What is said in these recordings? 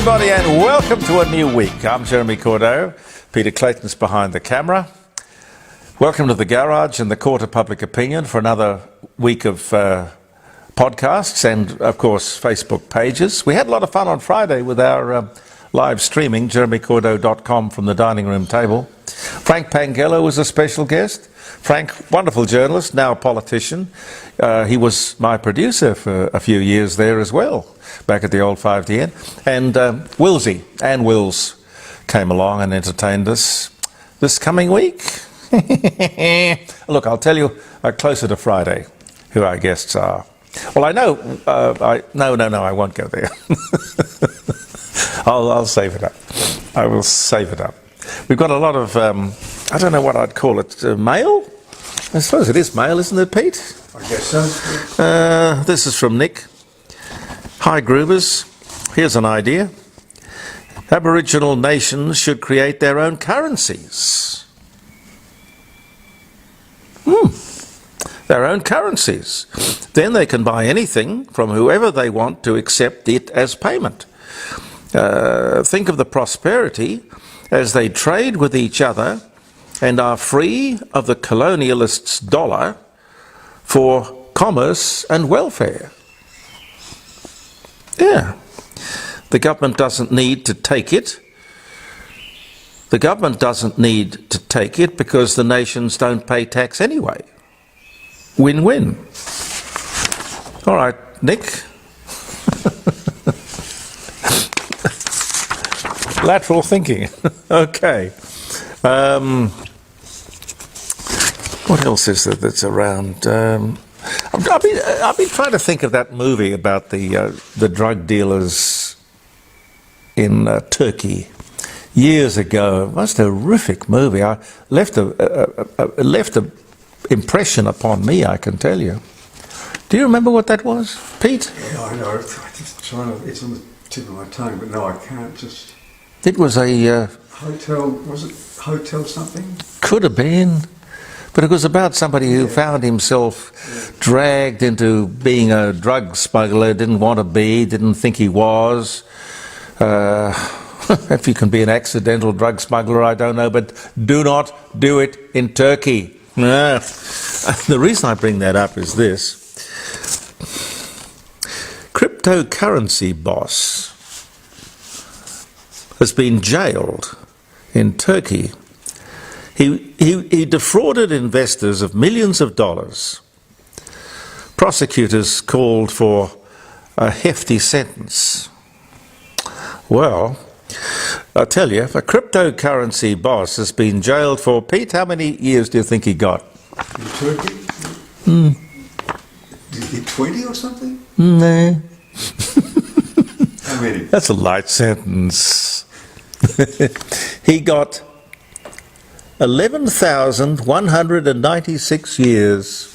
everybody, and welcome to a new week. I'm Jeremy Cordeaux. Peter Clayton's behind the camera. Welcome to the garage and the court of public opinion for another week of podcasts and, of course, Facebook pages. We had a lot of fun on Friday with our live streaming, jeremycordeaux.com from the dining room table. Frank Pangello was a special guest. Frank, wonderful journalist, now a politician. He was my producer for a few years there as well, back at the old 5DN. And Willsy, Ann Wills, came along and entertained us this coming week. Look, I'll tell you closer to Friday who our guests are. Well, I know, no, I won't go there. I'll save it up. I will save it up. We've got a lot of, I don't know what I'd call it, mail? I suppose it is mail, isn't it, Pete? I guess so. This is from Nick. Hi, Groovers. Here's an idea. Aboriginal nations should create their own currencies. Their own currencies. Then they can buy anything from whoever they want to accept it as payment. Think of the prosperity as they trade with each other and are free of the colonialists' dollar for commerce and welfare. Yeah. The government doesn't need to take it. The government doesn't need to take it because the nations don't pay tax anyway. Win-win. All right, Nick. Lateral thinking. Okay. What else is there that's around? I've been trying to think of that movie about the drug dealers in Turkey years ago. It was a horrific movie. I left a impression upon me, I can tell you. Do you remember what that was, Pete? Yeah, I know. It's on the tip of my tongue, but no, I can't just... It was a... Hotel, was it Hotel something? Could have been. But it was about somebody who found himself dragged into being a drug smuggler, didn't want to be, didn't think he was. If you can be an accidental drug smuggler, I don't know, but do not do it in Turkey. The reason I bring that up is this. Cryptocurrency boss has been jailed in Turkey. He defrauded investors of millions of dollars. Prosecutors called for a hefty sentence. Well, I tell you, a cryptocurrency boss has been jailed for, Pete, how many years do you think he got? In Turkey? Did he get 20 or something? No. How many? That's a light sentence. He got 11,196 years.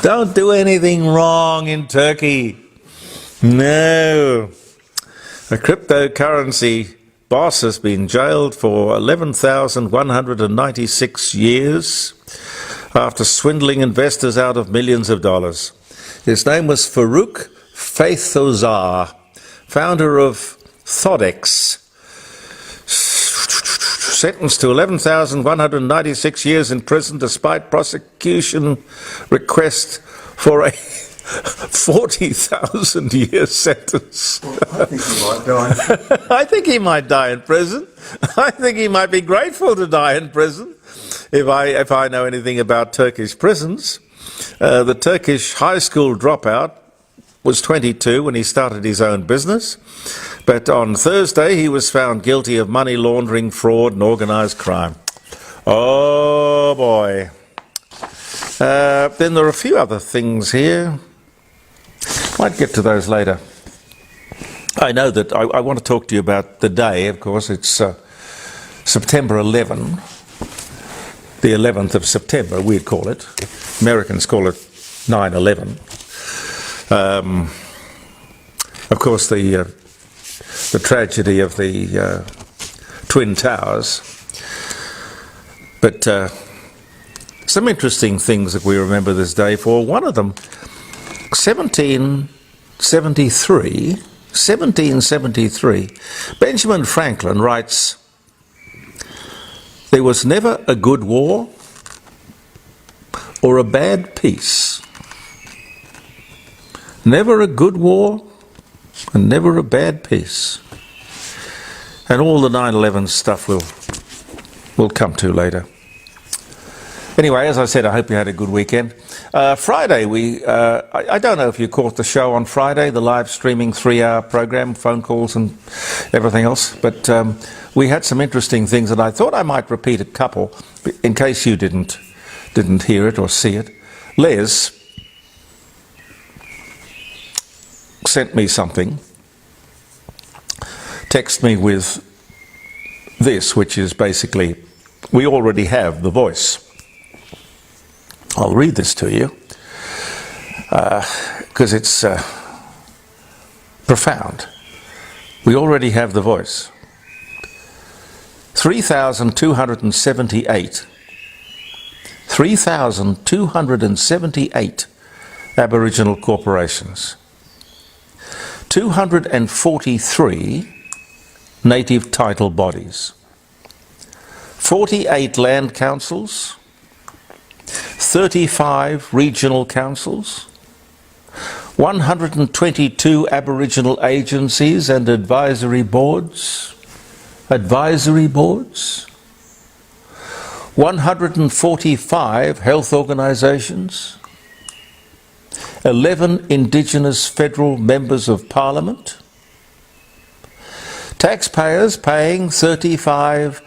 Don't do anything wrong in Turkey. No. A cryptocurrency boss has been jailed for 11,196 years after swindling investors out of millions of dollars. His name was Farouk Faithozar, founder of Thodex. Sentenced to 11,196 years in prison despite prosecution request for a 40,000-year sentence. Well, I think he might die. I think he might die in prison. I think he might be grateful to die in prison. If I know anything about Turkish prisons, the Turkish high school dropout was 22 when he started his own business. But on Thursday, he was found guilty of money laundering, fraud, and organised crime. Oh, boy. Then there are a few other things here. Might get to those later. I know that I want to talk to you about the day, of course. It's September 11, the 11th of September, we'd call it. Americans call it 9/11. Of course, the tragedy of the Twin Towers. But some interesting things that we remember this day for. One of them, 17 1773, Benjamin Franklin writes, "There was never a good war or a bad peace. Never a good war and never a bad peace." And all the 9/11 stuff we'll come to later. Anyway, as I said, I hope you had a good weekend. Friday, I don't know if you caught the show on Friday, the live streaming 3-hour program, phone calls and everything else, but we had some interesting things, and I thought I might repeat a couple in case you didn't hear it or see it. Les sent me something, text me with this, which is basically, we already have the voice. I'll read this to you because it's profound. We already have the voice. 3,278 Aboriginal corporations, 243 native title bodies, 48 land councils, 35 regional councils, 122 Aboriginal agencies and advisory boards, 145 health organisations, 11 indigenous federal members of parliament, taxpayers paying $35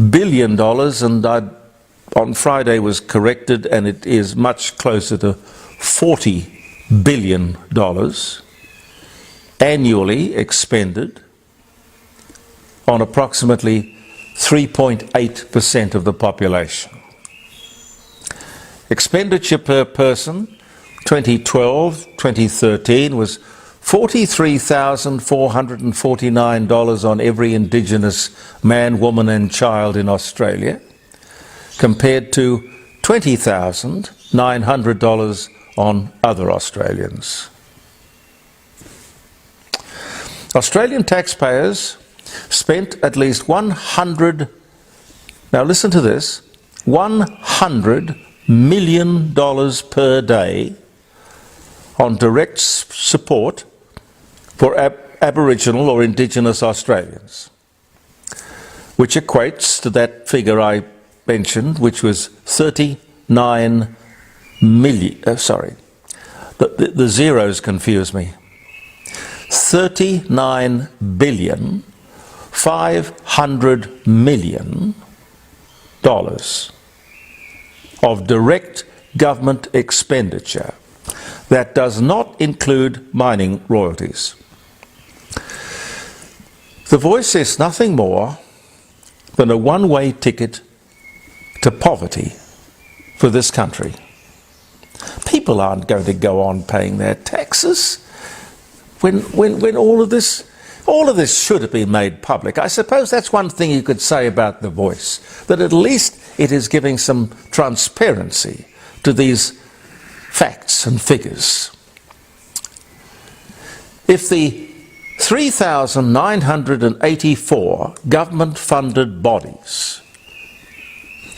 billion, and on Friday was corrected, and it is much closer to $40 billion annually expended on approximately 3.8% of the population. Expenditure per person 2012-2013 was $43,449 on every Indigenous man, woman and child in Australia, compared to $20,900 on other Australians. Australian taxpayers spent at least $100 million per day on direct support for Aboriginal or Indigenous Australians, which equates to that figure I mentioned, which was 39 million, the zeros confuse me, 39 billion 500 million dollars of direct government expenditure that does not include mining royalties. The voice is nothing more than a one-way ticket to poverty for this country. People aren't going to go on paying their taxes when all of this should have been made public. I suppose that's one thing you could say about the voice, that at least it is giving some transparency to these facts and figures. If the 3,984 government-funded bodies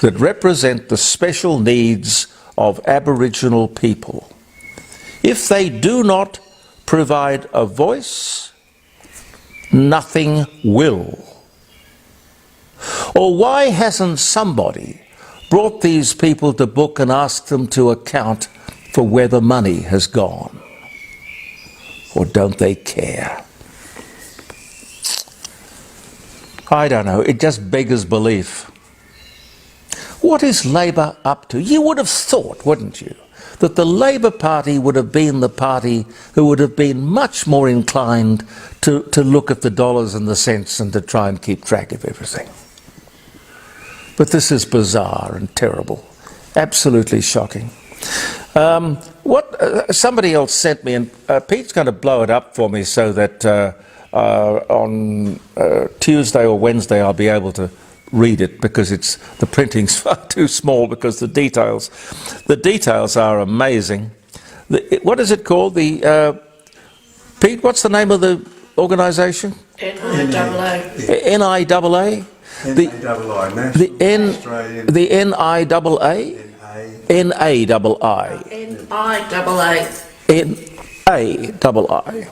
that represent the special needs of Aboriginal people, if they do not provide a voice, nothing will. Or why hasn't somebody brought these people to book and asked them to account for where the money has gone? Or don't they care? I don't know, it just beggars belief. What is Labor up to? You would have thought, wouldn't you, that the Labor Party would have been the party who would have been much more inclined to look at the dollars and the cents and to try and keep track of everything. But this is bizarre and terrible, absolutely shocking. Somebody else sent me, and Pete's going to blow it up for me so that on Tuesday or Wednesday I'll be able to read it, because the printing's far too small, because the details are amazing. What is it called? The Pete, what's the name of the organisation? NIAA. NIAA? The NIAA? NIAA.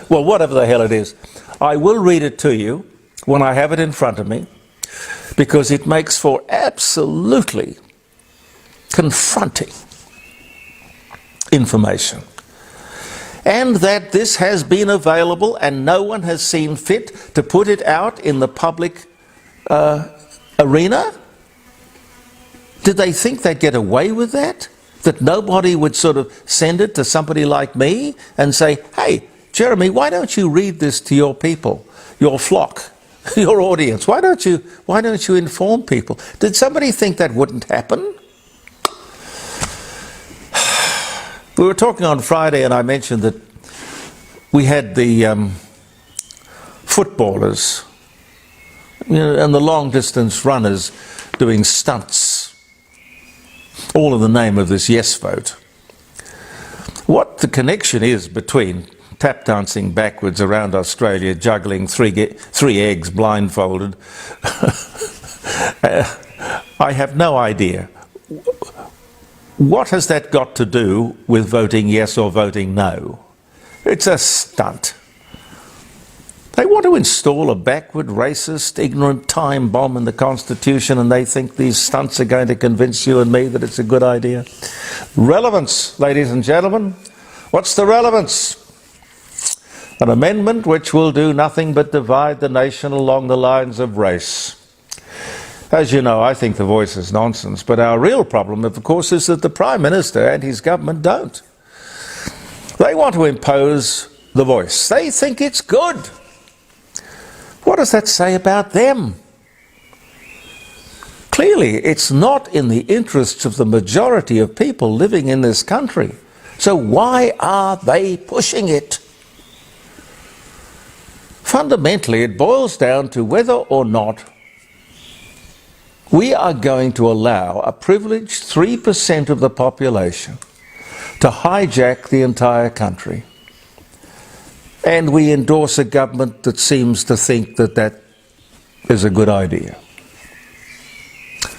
Well, whatever the hell it is. I will read it to you when I have it in front of me, because it makes for absolutely confronting information. And that this has been available and no one has seen fit to put it out in the public arena? Did they think they'd get away with that? That nobody would sort of send it to somebody like me and say, hey, Jeremy, why don't you read this to your people, your flock, your audience? Why don't you inform people? Did somebody think that wouldn't happen? We were talking on Friday and I mentioned that we had the footballers, and the long distance runners doing stunts, all in the name of this yes vote. What the connection is between tap dancing backwards around Australia, juggling three eggs blindfolded, I have no idea. What has that got to do with voting yes or voting no? It's a stunt. They want to install a backward, racist, ignorant time bomb in the Constitution, and they think these stunts are going to convince you and me that it's a good idea. Relevance, ladies and gentlemen. What's the relevance? An amendment which will do nothing but divide the nation along the lines of race. As you know, I think the Voice is nonsense, but our real problem, of course, is that the Prime Minister and his government don't. They want to impose the Voice. They think it's good. What does that say about them? Clearly, it's not in the interests of the majority of people living in this country. So why are they pushing it? Fundamentally, it boils down to whether or not we are going to allow a privileged 3% of the population to hijack the entire country. And we endorse a government that seems to think that that is a good idea.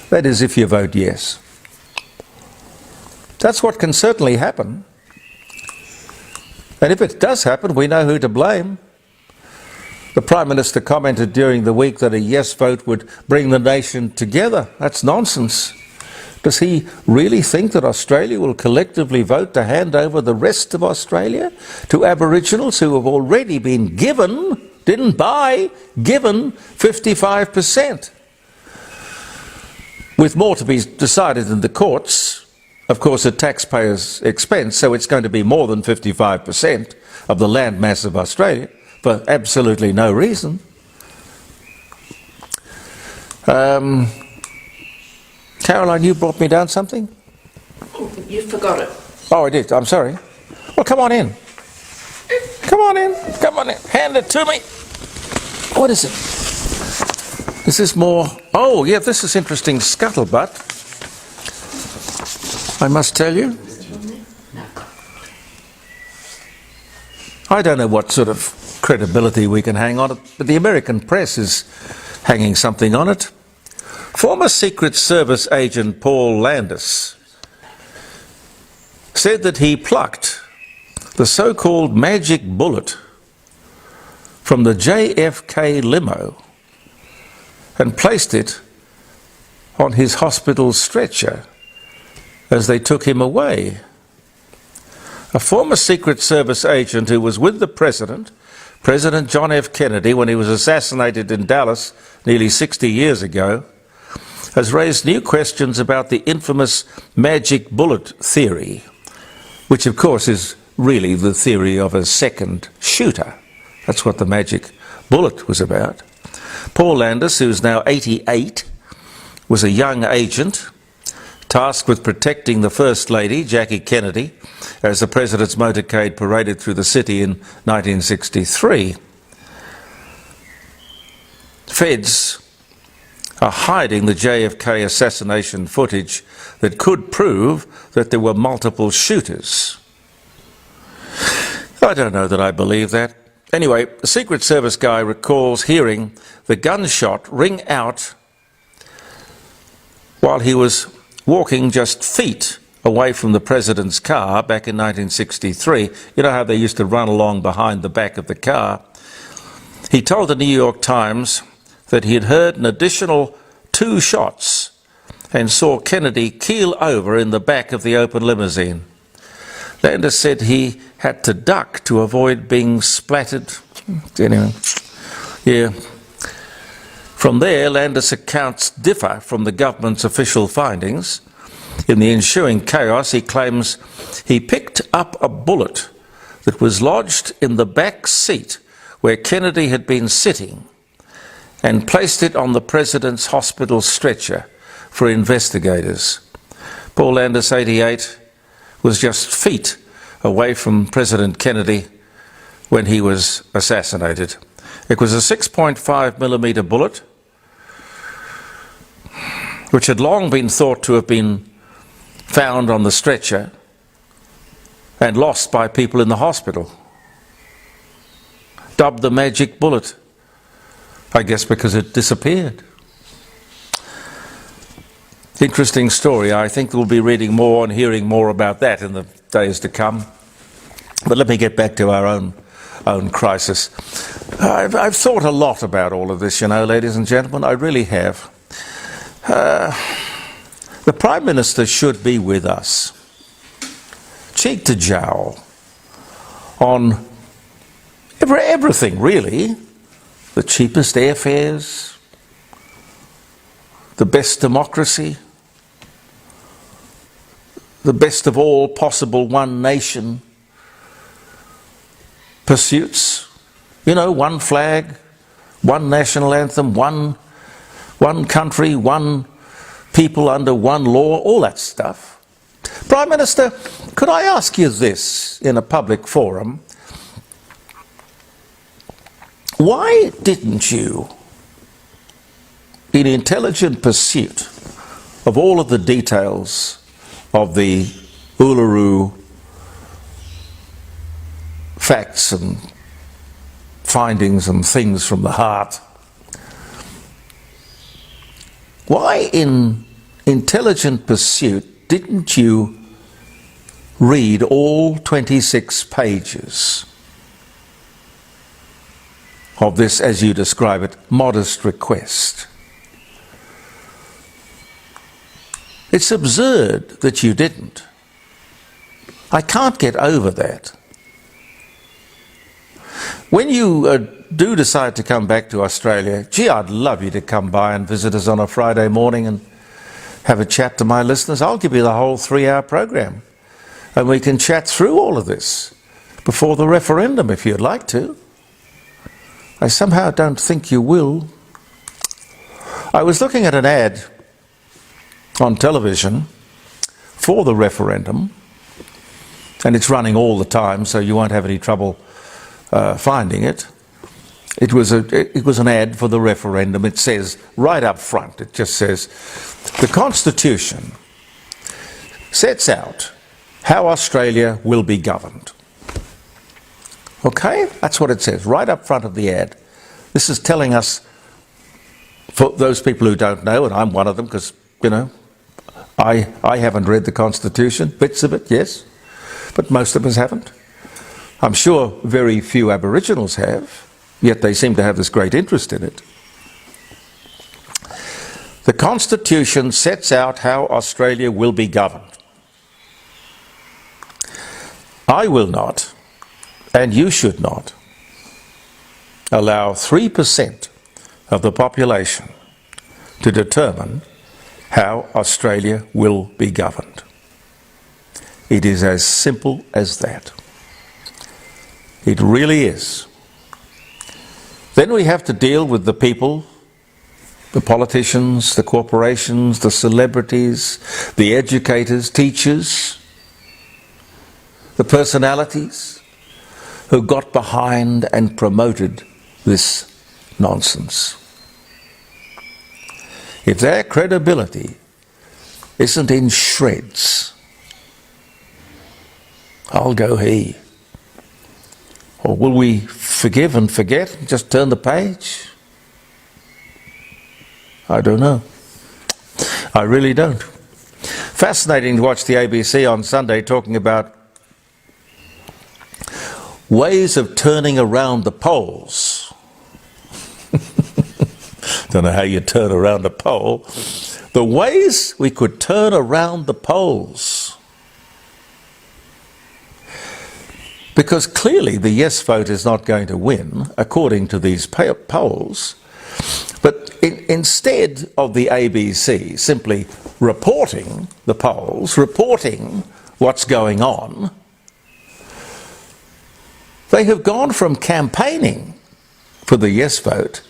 That is, if you vote yes. That's what can certainly happen. And if it does happen, we know who to blame. The Prime Minister commented during the week that a yes vote would bring the nation together. That's nonsense. Does he really think that Australia will collectively vote to hand over the rest of Australia to Aboriginals who have already been given, didn't buy, given 55%? With more to be decided in the courts, of course at taxpayers' expense, so it's going to be more than 55% of the land mass of Australia, for absolutely no reason. Caroline, you brought me down something? Oh, you forgot it. Oh, I did. I'm sorry. Well, come on in. Come on in. Come on in. Hand it to me. What is it? Is this more? Oh, yeah, this is interesting scuttlebutt. I must tell you. I don't know what sort of credibility we can hang on it, but the American press is hanging something on it. Former Secret Service agent Paul Landis said that he plucked the so-called magic bullet from the JFK limo and placed it on his hospital stretcher as they took him away. A former Secret Service agent who was with the President John F. Kennedy, when he was assassinated in Dallas nearly 60 years ago, has raised new questions about the infamous magic bullet theory, which of course is really the theory of a second shooter. That's what the magic bullet was about. Paul Landis, who's now 88, was a young agent tasked with protecting the First Lady, Jackie Kennedy, as the President's motorcade paraded through the city in 1963. Feds are hiding the JFK assassination footage that could prove that there were multiple shooters. I don't know that I believe that. Anyway, the Secret Service guy recalls hearing the gunshot ring out while he was walking just feet away from the president's car back in 1963. You know how they used to run along behind the back of the car? He told the New York Times that he had heard an additional 2 shots and saw Kennedy keel over in the back of the open limousine. Landis said he had to duck to avoid being splattered. Anyway, yeah. From there, Landis' accounts differ from the government's official findings. In the ensuing chaos, he claims he picked up a bullet that was lodged in the back seat where Kennedy had been sitting and placed it on the president's hospital stretcher for investigators. Paul Landis, 88, was just feet away from President Kennedy when he was assassinated. It was a 6.5mm bullet, which had long been thought to have been found on the stretcher and lost by people in the hospital. Dubbed the magic bullet, I guess because it disappeared. Interesting story. I think we'll be reading more and hearing more about that in the days to come. But let me get back to our own crisis. I've thought a lot about all of this, you know, ladies and gentlemen. I really have. The Prime Minister should be with us, cheek to jowl, on everything, really. The cheapest airfares, the best democracy, the best of all possible one nation pursuits. You know, one flag, one national anthem, one country, one people under one law, all that stuff. Prime Minister, could I ask you this in a public forum? Why didn't you, in intelligent pursuit of all of the details of the Uluru facts and findings and things from the heart, why in intelligent pursuit didn't you read all 26 pages of this, as you describe it, modest request? It's absurd that you didn't. I can't get over that. When you do decide to come back to Australia, gee, I'd love you to come by and visit us on a Friday morning and have a chat to my listeners. I'll give you the whole 3-hour program and we can chat through all of this before the referendum if you'd like to. I somehow don't think you will. I was looking at an ad on television for the referendum, and it's running all the time, so you won't have any trouble finding it. It was an ad for the referendum. It says right up front, it just says, the Constitution sets out how Australia will be governed. Okay? That's what it says, right up front of the ad. This is telling us, for those people who don't know, and I'm one of them because, you know, I haven't read the Constitution, bits of it, yes, but most of us haven't. I'm sure very few Aboriginals have, yet they seem to have this great interest in it. The Constitution sets out how Australia will be governed. I will not, and you should not, allow 3% of the population to determine how Australia will be governed. It is as simple as that. It really is. Then we have to deal with the people, the politicians, the corporations, the celebrities, the educators, teachers, the personalities who got behind and promoted this nonsense. If their credibility isn't in shreds, I'll go he. Or will we forgive and forget and just turn the page? I don't know. I really don't. Fascinating to watch the ABC on Sunday talking about ways of turning around the polls. Don't know how you turn around a poll. The ways we could turn around the polls. Because clearly the yes vote is not going to win, according to these polls. But instead of the ABC simply reporting the polls, reporting what's going on, they have gone from campaigning for the yes vote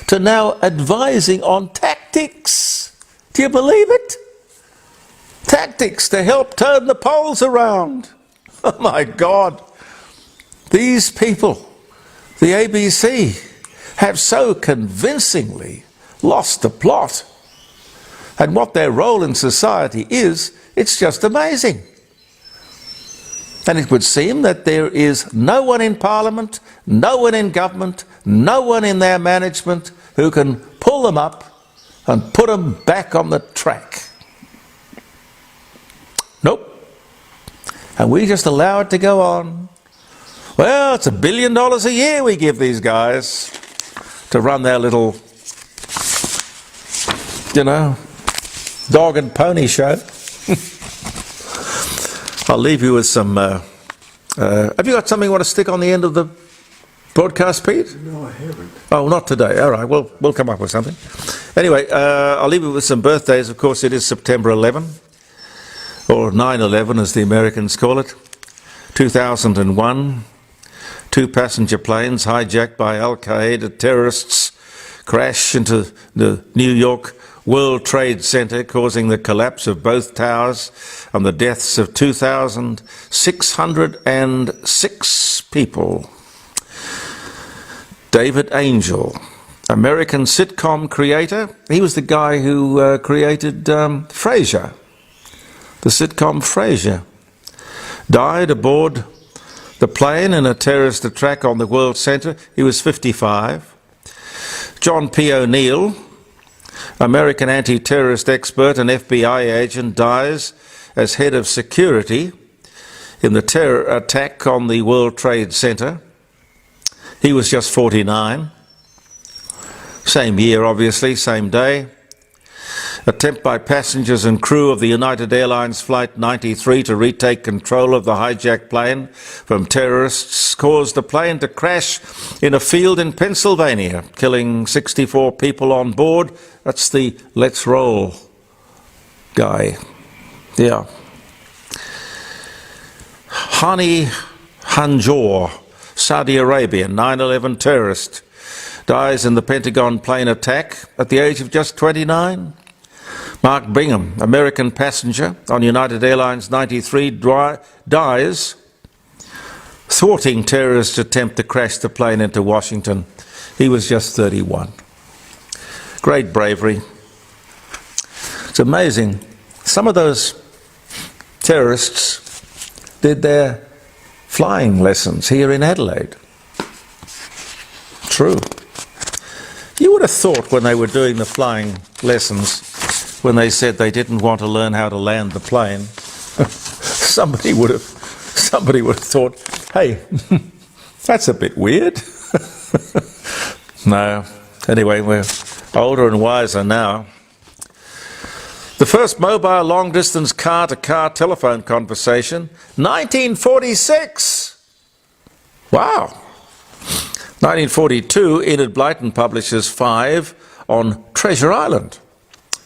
to now advising on tactics. Do you believe it? Tactics to help turn the polls around. Oh my God. These people, the ABC, have so convincingly lost the plot. And what their role in society is, it's just amazing. And it would seem that there is no one in Parliament, no one in government, no one in their management who can pull them up and put them back on the track. Nope. And we just allow it to go on. Well, it's $1 billion a year we give these guys to run their little, dog and pony show. I'll leave you with some... have you got something you want to stick on the end of the broadcast, Pete? No, I haven't. Oh, not today. All right, we'll come up with something. Anyway, I'll leave you with some birthdays. Of course, it is September 11, or 9/11 as the Americans call it. 2001, 2 passenger planes hijacked by Al-Qaeda terrorists crash into the New York World Trade Center, causing the collapse of both towers and the deaths of 2,606 people. David Angel, American sitcom creator. He was the guy who created Frasier, the sitcom Frasier. Died aboard the plane in a terrorist attack on the World Center. He was 55. John P. O'Neill, American anti-terrorist expert and FBI agent, dies as head of security in the terror attack on the World Trade Center. He was just 49. Same year, obviously, same day. Attempt by passengers and crew of the United Airlines Flight 93 to retake control of the hijacked plane from terrorists caused the plane to crash in a field in Pennsylvania, killing 64 people on board. That's the Let's Roll guy. Yeah. Hani Hanjour, Saudi Arabia, 9/11 terrorist, dies in the Pentagon plane attack at the age of just 29. Mark Bingham, American passenger on United Airlines 93, dies thwarting terrorist attempt to crash the plane into Washington. He was just 31. Great bravery. It's amazing. Some of those terrorists did their flying lessons here in Adelaide. True. You would have thought when they were doing the flying lessons, when they said they didn't want to learn how to land the plane, somebody would have thought, hey, that's a bit weird. No. Anyway, we're older and wiser now. The first mobile long-distance car-to-car telephone conversation, 1946. Wow. 1942, Enid Blyton publishes 5 on Treasure Island.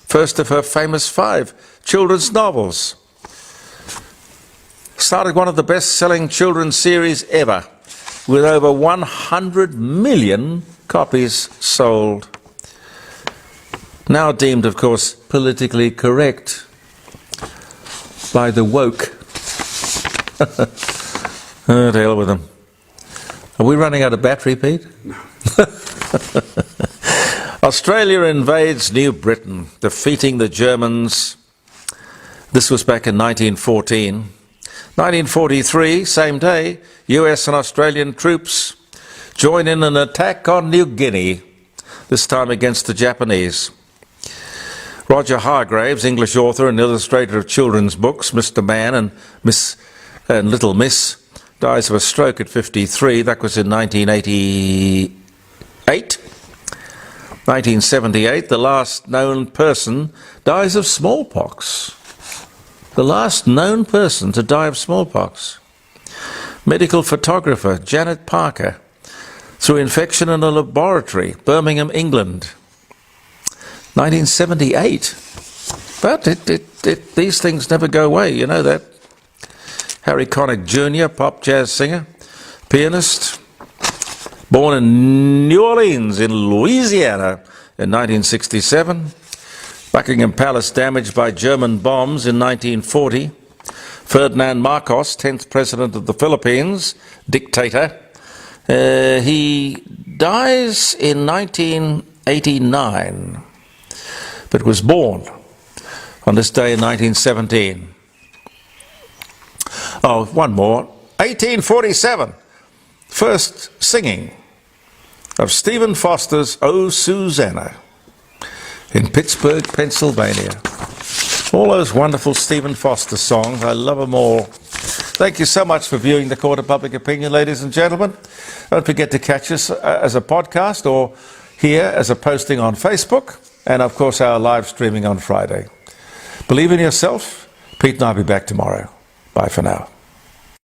First of her famous 5 children's novels. Started one of the best-selling children's series ever, with over 100 million copies sold. Now deemed, of course, politically correct by the woke. Oh, to hell with them. Are we running out of battery, Pete? No. Australia invades New Britain, defeating the Germans. This was back in 1914. 1943, same day, US and Australian troops join in an attack on New Guinea, this time against the Japanese. Roger Hargraves, English author and illustrator of children's books, Mr. Man and Little Miss, dies of a stroke at 53. That was in 1988. 1978, the last known person dies of smallpox. The last known person to die of smallpox. Medical photographer Janet Parker, through infection in a laboratory, Birmingham, England. 1978. But these things never go away, you know that. Harry Connick Jr., pop jazz singer, pianist, born in New Orleans in Louisiana in 1967. Buckingham Palace damaged by German bombs in 1940. Ferdinand Marcos, 10th President of the Philippines, dictator. He dies in 1989, but was born on this day in 1917. Oh, one more. 1847, first singing of Stephen Foster's "Oh Susanna" in Pittsburgh, Pennsylvania. All those wonderful Stephen Foster songs, I love them all. Thank you so much for viewing the Court of Public Opinion, ladies and gentlemen. Don't forget to catch us as a podcast or here as a posting on Facebook, and of course our live streaming on Friday. Believe in yourself. Pete and I will be back tomorrow. Bye for now.